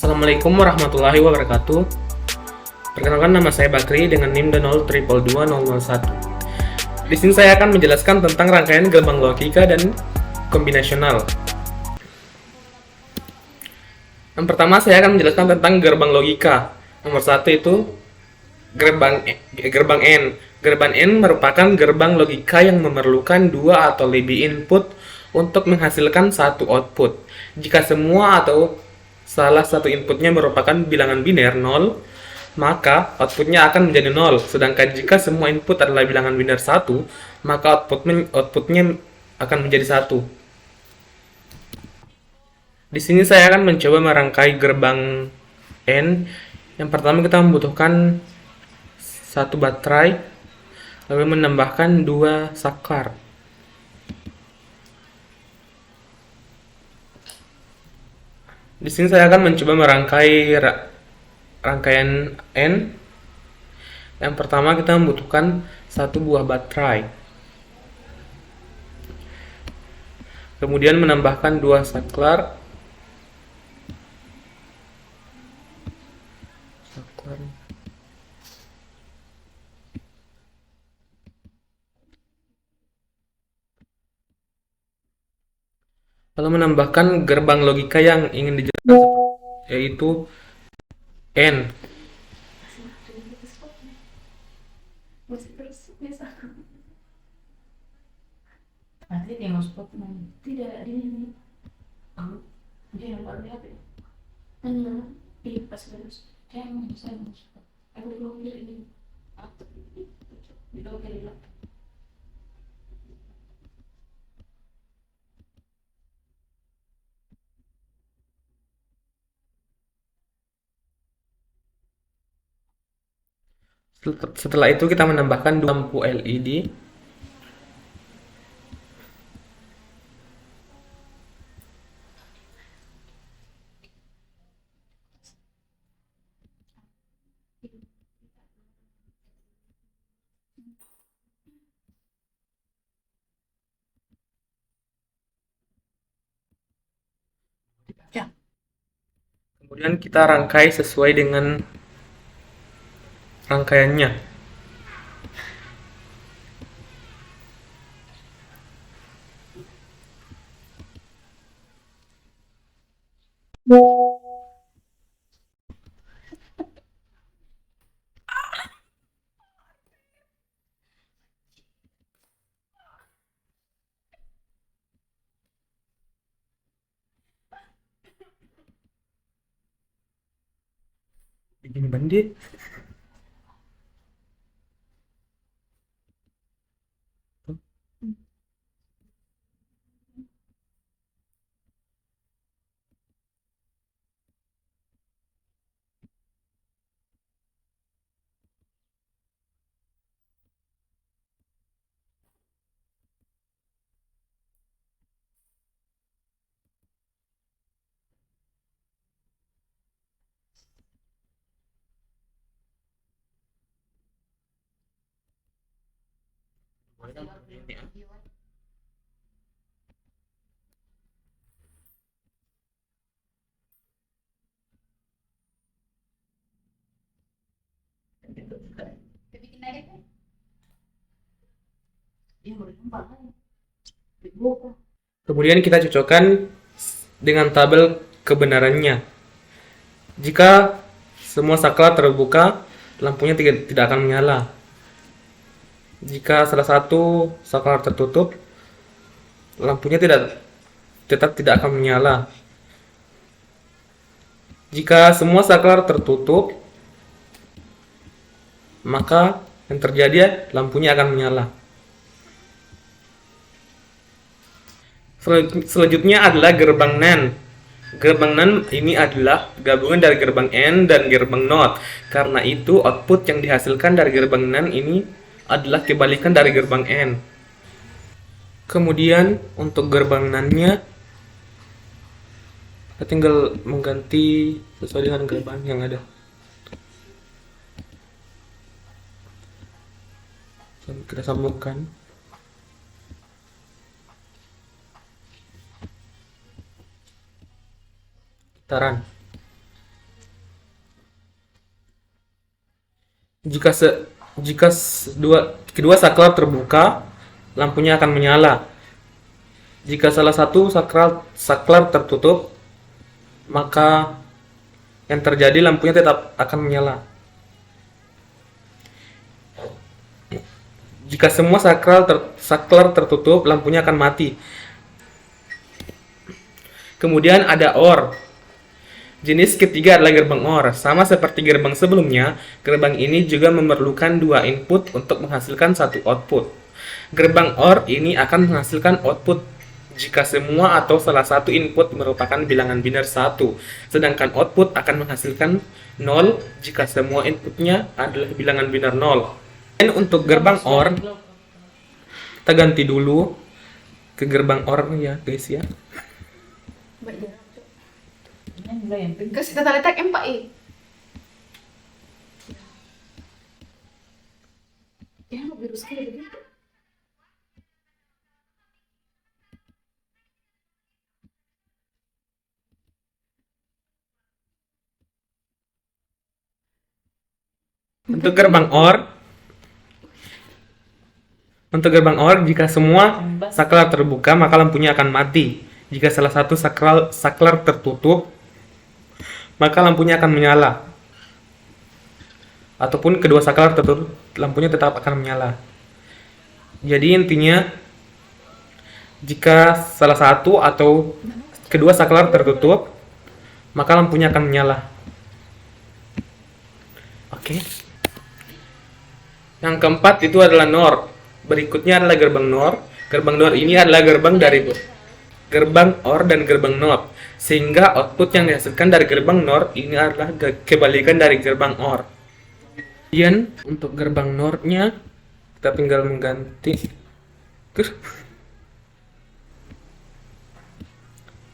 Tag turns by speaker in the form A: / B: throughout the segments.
A: Assalamualaikum warahmatullahi wabarakatuh. Perkenalkan, nama saya Bakri dengan NIM 0222001. Di sini saya akan menjelaskan tentang rangkaian gerbang logika dan kombinasional. Yang pertama, saya akan menjelaskan tentang gerbang logika. Nomor satu itu gerbang N. Gerbang N merupakan gerbang logika yang memerlukan dua atau lebih input untuk menghasilkan satu output. Jika semua atau salah satu inputnya merupakan bilangan biner 0, maka outputnya akan menjadi 0. Sedangkan jika semua input adalah bilangan biner 1, maka outputnya akan menjadi 1. Di sini saya akan mencoba merangkai gerbang N. Yang pertama, kita membutuhkan satu baterai, lalu menambahkan dua saklar. Di sini saya akan mencoba merangkai rangkaian N. Yang pertama, kita membutuhkan satu buah baterai, kemudian menambahkan dua saklar, lalu menambahkan gerbang logika yang ingin dijelaskan, yaitu N.
B: Nanti dia spot tidak di ini. Dia yang baru lihat ya. Iya pas terus. Dia yang saya spot. Aku belum lihat ini. Di dalam kali.
A: Setelah itu kita menambahkan dua lampu LED.
B: Ya.
A: Kemudian kita rangkai sesuai dengan rangkaiannya. Begini bandit.
B: Bikin aja kan? Ini boleh numpang kan? Dibuka.
A: Kemudian kita cocokkan dengan tabel kebenarannya. Jika semua saklar terbuka, lampunya tidak akan menyala. Jika salah satu saklar tertutup, lampunya tetap tidak akan menyala. Jika semua saklar tertutup, maka yang terjadi lampunya akan menyala. Selanjutnya adalah gerbang NAND. Gerbang NAND ini adalah gabungan dari gerbang N dan gerbang NOT. Karena itu, output yang dihasilkan dari gerbang NAND ini adalah kebalikan dari gerbang N. Kemudian, untuk gerbang NAND-nya, kita tinggal mengganti sesuai dengan gerbang yang ada. Kita sambungkan. Taran. Jika se- jika kedua saklar terbuka, lampunya akan menyala. Jika salah satu saklar tertutup, maka yang terjadi lampunya tetap akan menyala. Jika semua saklar tertutup, lampunya akan mati. Kemudian ada OR. Jenis ketiga adalah gerbang OR. Sama seperti gerbang sebelumnya, gerbang ini juga memerlukan dua input untuk menghasilkan satu output. Gerbang OR ini akan menghasilkan output jika semua atau salah satu input merupakan bilangan biner 1, sedangkan output akan menghasilkan 0 jika semua inputnya adalah bilangan biner 0. Dan untuk gerbang OR, kita ganti dulu ke gerbang OR ya guys ya.
B: Kasih tata letak empat ya biru sekali begitu.
A: Untuk gerbang OR, jika semua saklar terbuka, maka lampunya akan mati. Jika salah satu saklar tertutup, maka lampunya akan menyala. Ataupun kedua saklar tertutup, lampunya tetap akan menyala. Jadi intinya, jika salah satu atau kedua saklar tertutup, maka lampunya akan menyala. Oke. Yang keempat itu adalah NOR. Berikutnya adalah gerbang NOR. Gerbang NOR ini adalah gerbang dari gerbang OR dan gerbang NOT, sehingga output yang dihasilkan dari gerbang NOR ini adalah kebalikan dari gerbang OR. Kemudian untuk gerbang NOR-nya kita tinggal mengganti,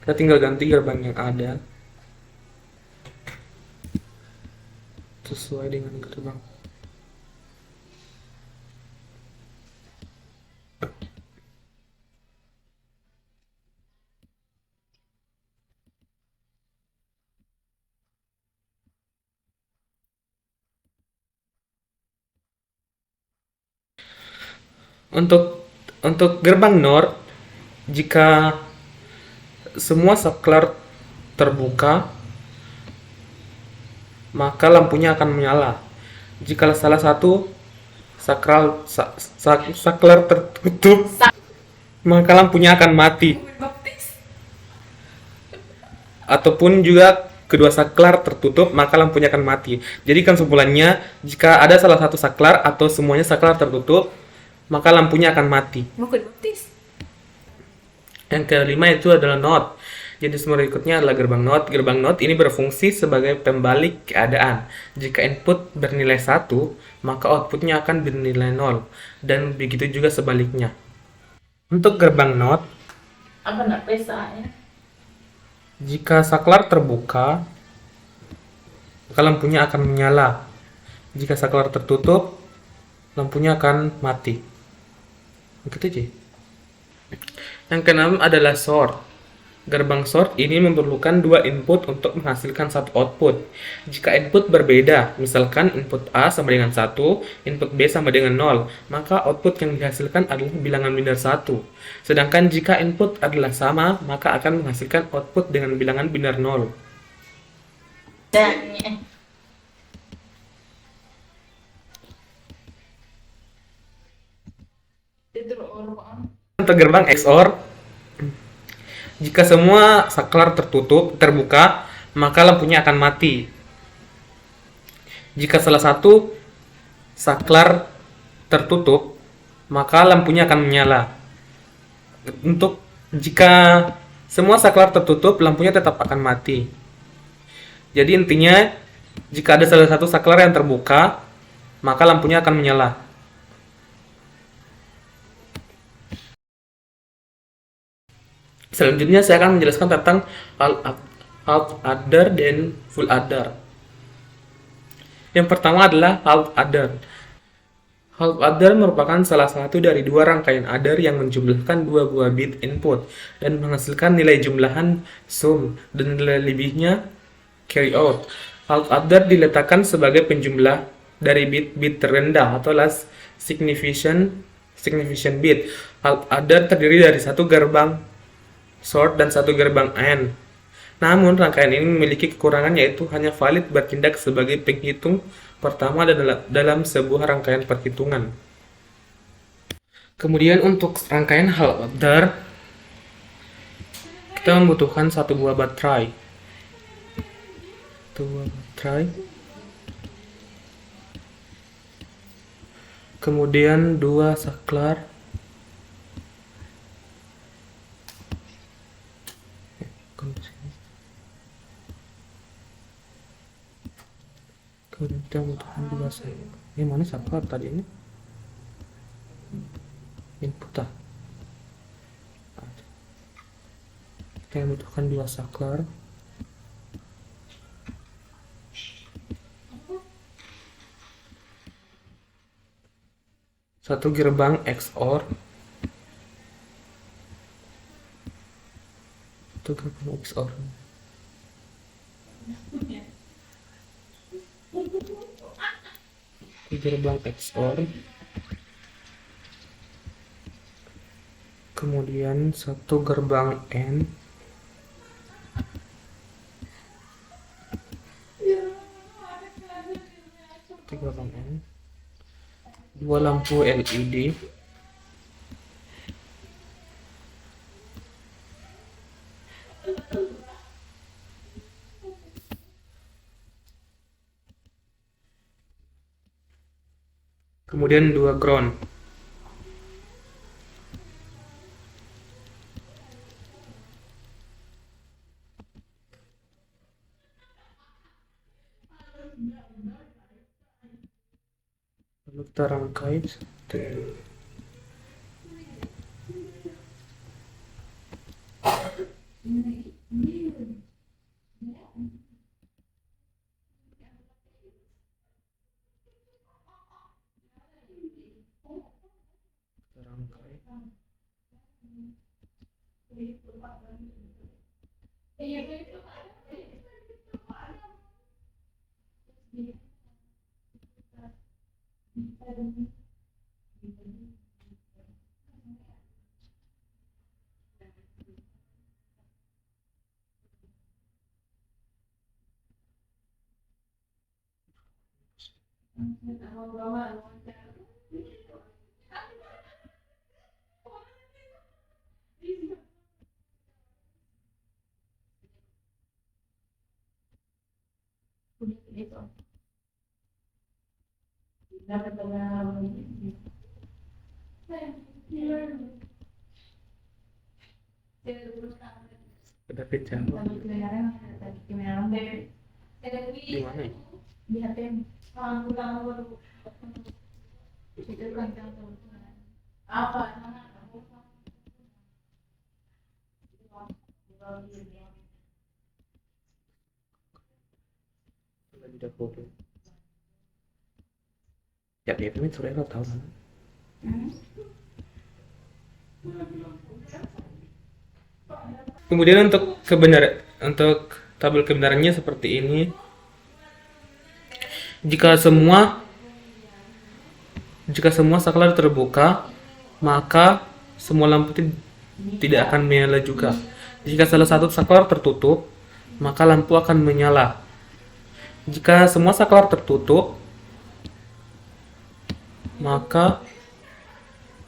A: kita tinggal ganti gerbang yang ada sesuai dengan gerbang. Untuk gerbang NOR, jika semua saklar terbuka, maka lampunya akan menyala. Jika salah satu saklar tertutup, maka lampunya akan mati. Ataupun juga kedua saklar tertutup, maka lampunya akan mati. Jadi kesimpulannya, jika ada salah satu saklar atau semuanya saklar tertutup, maka lampunya akan mati. Yang kelima itu adalah NOT. Jenis berikutnya adalah gerbang NOT. Gerbang NOT ini berfungsi sebagai pembalik keadaan. Jika input bernilai 1, maka outputnya akan bernilai 0. Dan begitu juga sebaliknya. Untuk gerbang NOT, jika saklar terbuka, maka lampunya akan menyala. Jika saklar tertutup, lampunya akan mati. Begitu aja. Yang keenam adalah SOR. Gerbang SOR ini memerlukan dua input untuk menghasilkan satu output. Jika input berbeda, misalkan input A sama dengan 1, input B sama dengan 0, maka output yang dihasilkan adalah bilangan biner 1. Sedangkan jika input adalah sama, maka akan menghasilkan output dengan bilangan biner 0. Untuk gerbang XOR, jika semua saklar terbuka, maka lampunya akan mati. Jika salah satu saklar tertutup, maka lampunya akan menyala. Jika semua saklar tertutup, lampunya tetap akan mati. Jadi intinya, jika ada salah satu saklar yang terbuka, maka lampunya akan menyala. Selanjutnya saya akan menjelaskan tentang half adder dan full adder. Yang pertama adalah half adder. Half adder merupakan salah satu dari dua rangkaian adder yang menjumlahkan dua buah bit input dan menghasilkan nilai jumlahan sum dan nilai lebihnya carry out. Half adder diletakkan sebagai penjumlah dari bit terendah atau last significant bit. Half adder terdiri dari satu gerbang short dan satu gerbang AND. Namun rangkaian ini memiliki kekurangan, yaitu hanya valid bertindak sebagai penghitung pertama dalam sebuah rangkaian perhitungan. Kemudian untuk rangkaian half adder, kita membutuhkan satu buah baterai. Kemudian dua saklar. Kemudian kita membutuhkan dua saklar. Ini mana saklar tadi ini? Input ah. Kita membutuhkan dua saklar. Satu gerbang XOR. Gerbang XOR. Kemudian satu gerbang AND. Dua lampu LED. Kemudian dua ground. Lalu kita rangkai seperti ini.
B: Gitu. Dapat pengalaman
A: Ada pecah. Di mana ya?
B: Di HP apa?
A: Tidak foto. Ya, ini sudah tahu kan? Kemudian untuk tabel kebenarannya seperti ini. Jika semua saklar terbuka, maka semua lampu tidak akan menyala juga. Jika salah satu saklar tertutup, maka lampu akan menyala. Jika semua saklar tertutup, maka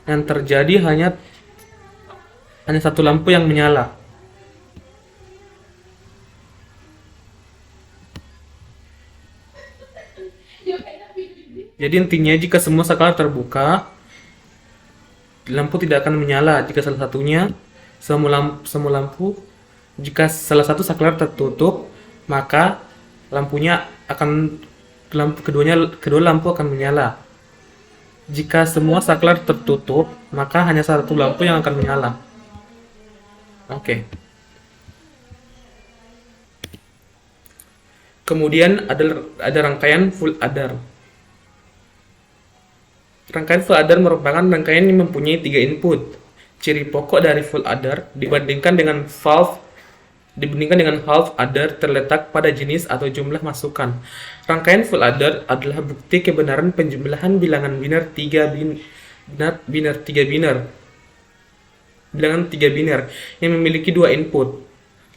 A: yang terjadi hanya satu lampu yang menyala. Jadi intinya, jika semua saklar terbuka, lampu tidak akan menyala. Jika salah satunya, semua lampu, jika salah satu saklar tertutup, maka kedua lampu akan menyala. Jika semua saklar tertutup, maka hanya satu lampu yang akan menyala. Oke. Kemudian ada rangkaian full adder. Rangkaian full adder merupakan rangkaian yang mempunyai 3 input. Ciri pokok dari full adder dibandingkan dengan valve dibandingkan dengan half adder terletak pada jenis atau jumlah masukan. Rangkaian full adder adalah bukti kebenaran penjumlahan bilangan biner 3 biner bilangan 3 biner yang memiliki dua input,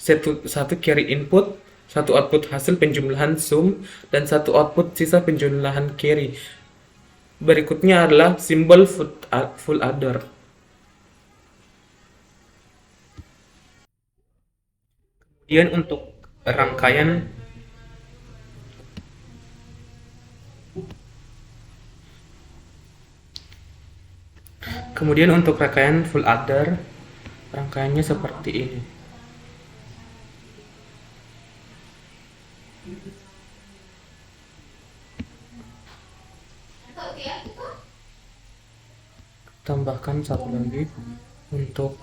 A: satu carry input, satu output hasil penjumlahan sum, dan satu output sisa penjumlahan carry. Berikutnya adalah simbol full adder. Kemudian untuk rangkaian full adder, rangkaiannya seperti ini. Tambahkan satu lagi untuk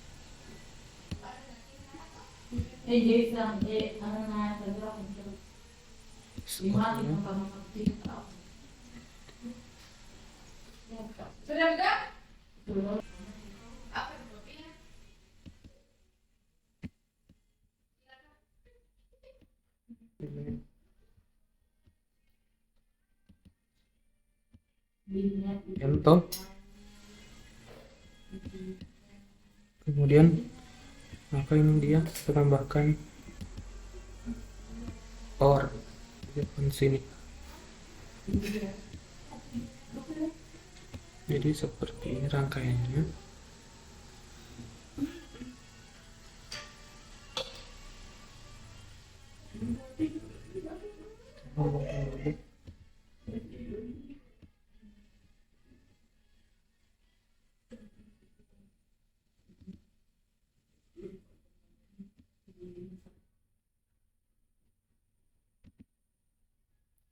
A: sepertinya. Contoh. Kemudian maka ini dia kita tambahkan or di sini. Jadi seperti ini rangkaiannya.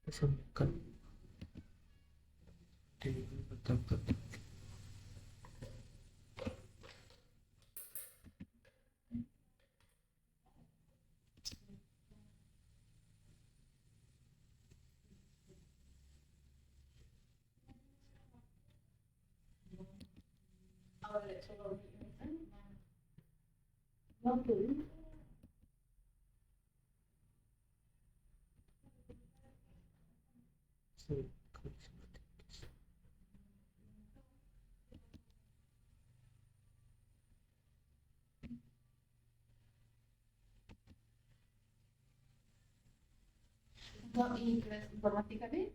A: Sambungkan di kotak-kotak.
B: Kalau ini kelas informatika deh.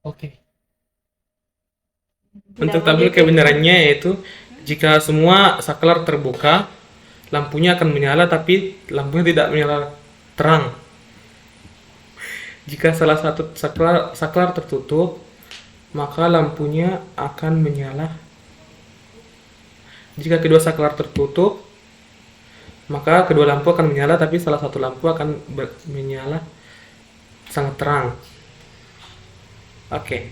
A: Oke. Untuk tabel kebenarannya yaitu jika semua saklar terbuka, lampunya akan menyala tapi lampunya tidak menyala terang. Jika salah satu saklar tertutup, maka lampunya akan menyala. Jika kedua saklar tertutup, maka kedua lampu akan menyala tapi salah satu lampu akan menyala sangat terang. Oke.